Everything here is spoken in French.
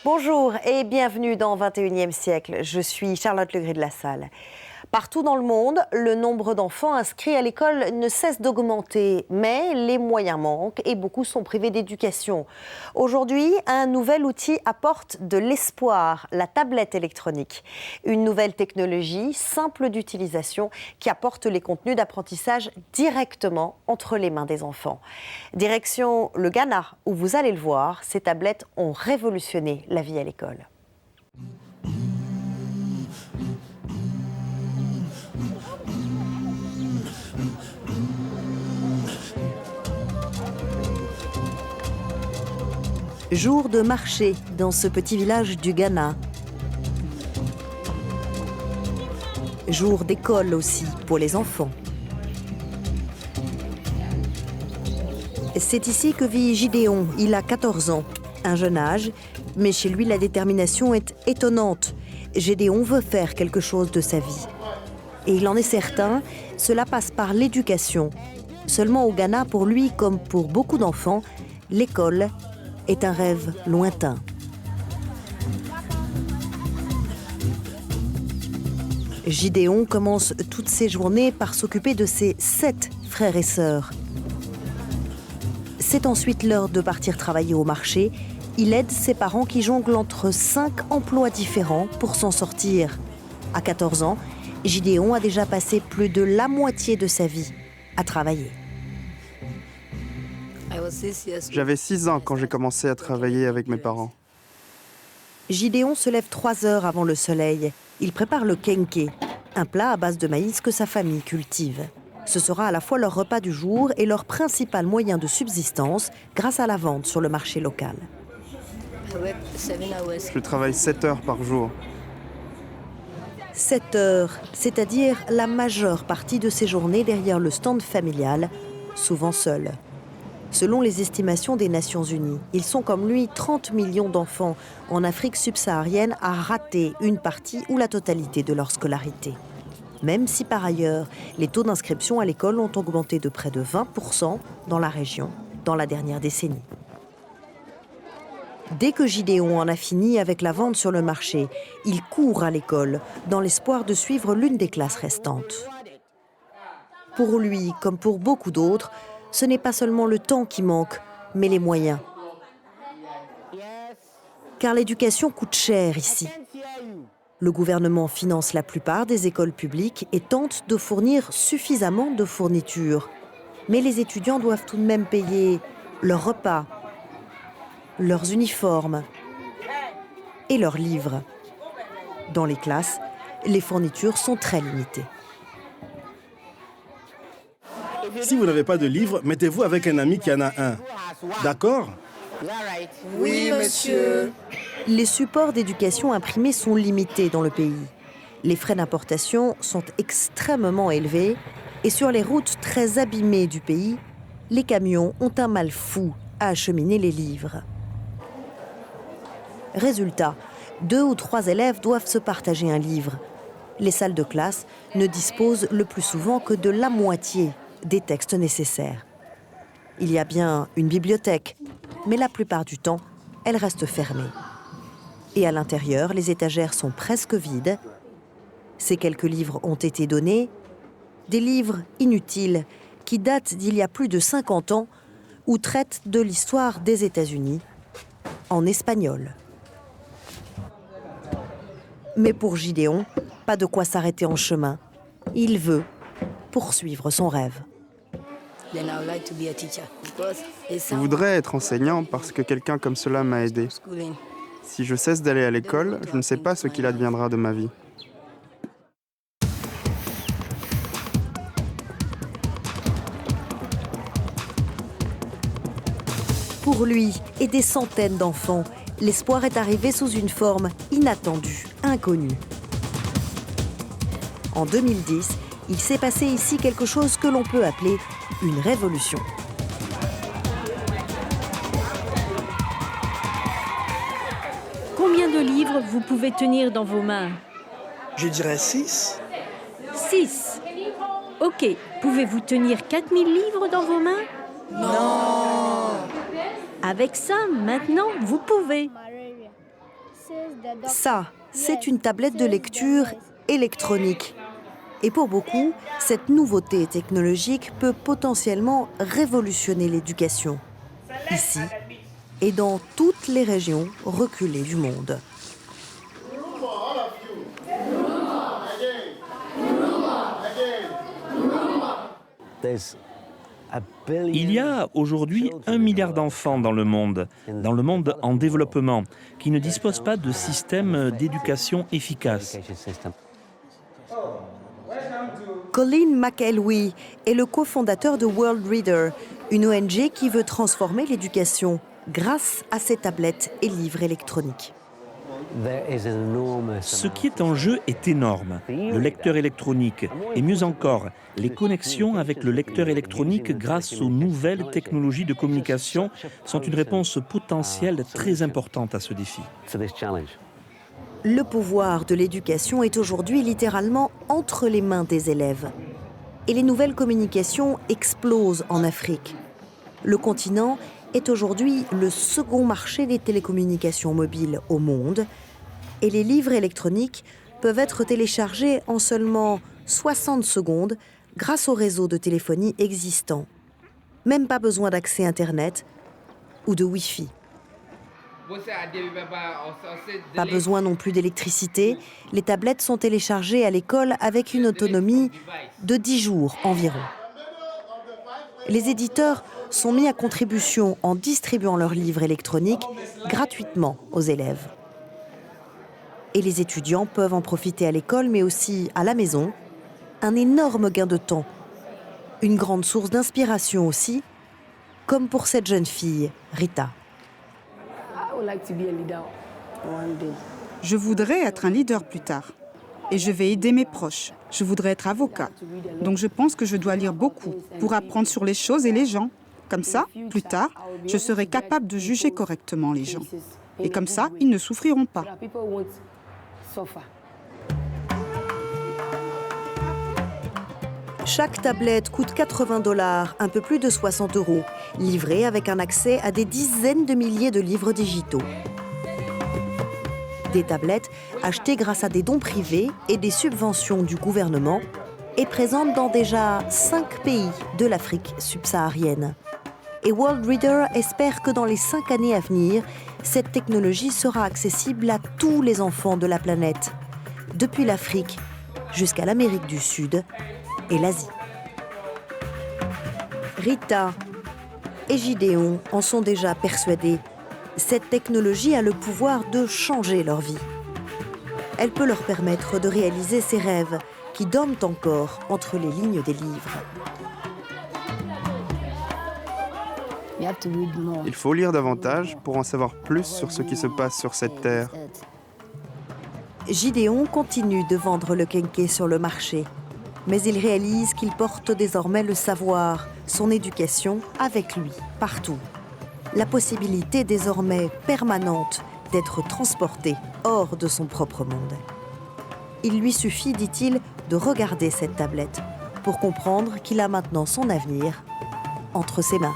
Bonjour et bienvenue dans 21e siècle. Je suis Charlotte Legris de la Salle. Partout dans le monde, le nombre d'enfants inscrits à l'école ne cesse d'augmenter, mais les moyens manquent et beaucoup sont privés d'éducation. Aujourd'hui, un nouvel outil apporte de l'espoir, la tablette électronique. Une nouvelle technologie, simple d'utilisation, qui apporte les contenus d'apprentissage directement entre les mains des enfants. Direction le Ghana, où vous allez le voir, ces tablettes ont révolutionné la vie à l'école. Jour de marché dans ce petit village du Ghana. Jour d'école aussi pour les enfants. C'est ici que vit Gideon. Il a 14 ans, un jeune âge, mais chez lui la détermination est étonnante. Gideon veut faire quelque chose de sa vie. Et il en est certain, cela passe par l'éducation. Seulement au Ghana, pour lui comme pour beaucoup d'enfants, l'école est un rêve lointain. Gideon commence toutes ses journées par s'occuper de ses 7 frères et sœurs. C'est ensuite l'heure de partir travailler au marché. Il aide ses parents qui jonglent entre 5 emplois différents pour s'en sortir. À 14 ans, Gideon a déjà passé plus de la moitié de sa vie à travailler. J'avais 6 ans quand j'ai commencé à travailler avec mes parents. Gideon se lève 3 heures avant le soleil. Il prépare le kenké, un plat à base de maïs que sa famille cultive. Ce sera à la fois leur repas du jour et leur principal moyen de subsistance grâce à la vente sur le marché local. Je travaille 7 heures par jour. 7 heures, c'est-à-dire la majeure partie de ses journées derrière le stand familial, souvent seul. Selon les estimations des Nations Unies, ils sont comme lui 30 millions d'enfants en Afrique subsaharienne à rater une partie ou la totalité de leur scolarité. Même si par ailleurs, les taux d'inscription à l'école ont augmenté de près de 20% dans la région dans la dernière décennie. Dès que Gideon en a fini avec la vente sur le marché, il court à l'école dans l'espoir de suivre l'une des classes restantes. Pour lui, comme pour beaucoup d'autres, ce n'est pas seulement le temps qui manque, mais les moyens. Car l'éducation coûte cher ici. Le gouvernement finance la plupart des écoles publiques et tente de fournir suffisamment de fournitures. Mais les étudiants doivent tout de même payer leurs repas, leurs uniformes et leurs livres. Dans les classes, les fournitures sont très limitées. Si vous n'avez pas de livre, mettez-vous avec un ami qui en a un. D'accord ? Oui, monsieur. Les supports d'éducation imprimés sont limités dans le pays. Les frais d'importation sont extrêmement élevés et sur les routes très abîmées du pays, les camions ont un mal fou à acheminer les livres. Résultat, 2 ou 3 élèves doivent se partager un livre. Les salles de classe ne disposent le plus souvent que de la moitié des textes nécessaires. Il y a bien une bibliothèque, mais la plupart du temps, elle reste fermée. Et à l'intérieur, les étagères sont presque vides. Ces quelques livres ont été donnés, des livres inutiles qui datent d'il y a plus de 50 ans ou traitent de l'histoire des États-Unis en espagnol. Mais pour Gideon, pas de quoi s'arrêter en chemin. Il veut poursuivre son rêve. Je voudrais être enseignant parce que quelqu'un comme cela m'a aidé. Si je cesse d'aller à l'école, je ne sais pas ce qu'il adviendra de ma vie. Pour lui et des centaines d'enfants, l'espoir est arrivé sous une forme inattendue, inconnue. En 2010, il s'est passé ici quelque chose que l'on peut appeler une révolution. Combien de livres vous pouvez tenir dans vos mains? Je dirais 6. 6. Ok, pouvez-vous tenir 4000 livres dans vos mains? Non. Avec ça, maintenant, vous pouvez. Ça, c'est une tablette de lecture électronique. Et pour beaucoup, cette nouveauté technologique peut potentiellement révolutionner l'éducation, ici et dans toutes les régions reculées du monde. Il y a aujourd'hui 1 milliard d'enfants dans le monde en développement, qui ne disposent pas de système d'éducation efficace. Colin McElwee est le cofondateur de World Reader, une ONG qui veut transformer l'éducation grâce à ces tablettes et livres électroniques. Ce qui est en jeu est énorme. Le lecteur électronique et mieux encore, les connexions avec le lecteur électronique grâce aux nouvelles technologies de communication sont une réponse potentielle très importante à ce défi. Le pouvoir de l'éducation est aujourd'hui littéralement entre les mains des élèves. Et les nouvelles communications explosent en Afrique. Le continent est aujourd'hui le second marché des télécommunications mobiles au monde. Et les livres électroniques peuvent être téléchargés en seulement 60 secondes grâce au réseau de téléphonie existant. Même pas besoin d'accès Internet ou de Wi-Fi. Pas besoin non plus d'électricité. Les tablettes sont téléchargées à l'école avec une autonomie de 10 jours environ. Les éditeurs sont mis à contribution en distribuant leurs livres électroniques gratuitement aux élèves. Et les étudiants peuvent en profiter à l'école, mais aussi à la maison. Un énorme gain de temps. Une grande source d'inspiration aussi, comme pour cette jeune fille, Rita. Je voudrais être un leader plus tard. Et je vais aider mes proches. Je voudrais être avocat. Donc je pense que je dois lire beaucoup pour apprendre sur les choses et les gens. Comme ça, plus tard, je serai capable de juger correctement les gens. Et comme ça, ils ne souffriront pas. Chaque tablette coûte 80 $, un peu plus de 60 €, livrée avec un accès à des dizaines de milliers de livres digitaux. Des tablettes achetées grâce à des dons privés et des subventions du gouvernement et présentes dans déjà 5 pays de l'Afrique subsaharienne. Et World Reader espère que dans les 5 années à venir, cette technologie sera accessible à tous les enfants de la planète, depuis l'Afrique jusqu'à l'Amérique du Sud et l'Asie. Rita et Gideon en sont déjà persuadés. Cette technologie a le pouvoir de changer leur vie. Elle peut leur permettre de réaliser ces rêves qui dorment encore entre les lignes des livres. Il faut lire davantage pour en savoir plus sur ce qui se passe sur cette terre. Gideon continue de vendre le kenkey sur le marché. Mais il réalise qu'il porte désormais le savoir, son éducation avec lui, partout. La possibilité désormais permanente d'être transporté hors de son propre monde. Il lui suffit, dit-il, de regarder cette tablette pour comprendre qu'il a maintenant son avenir entre ses mains.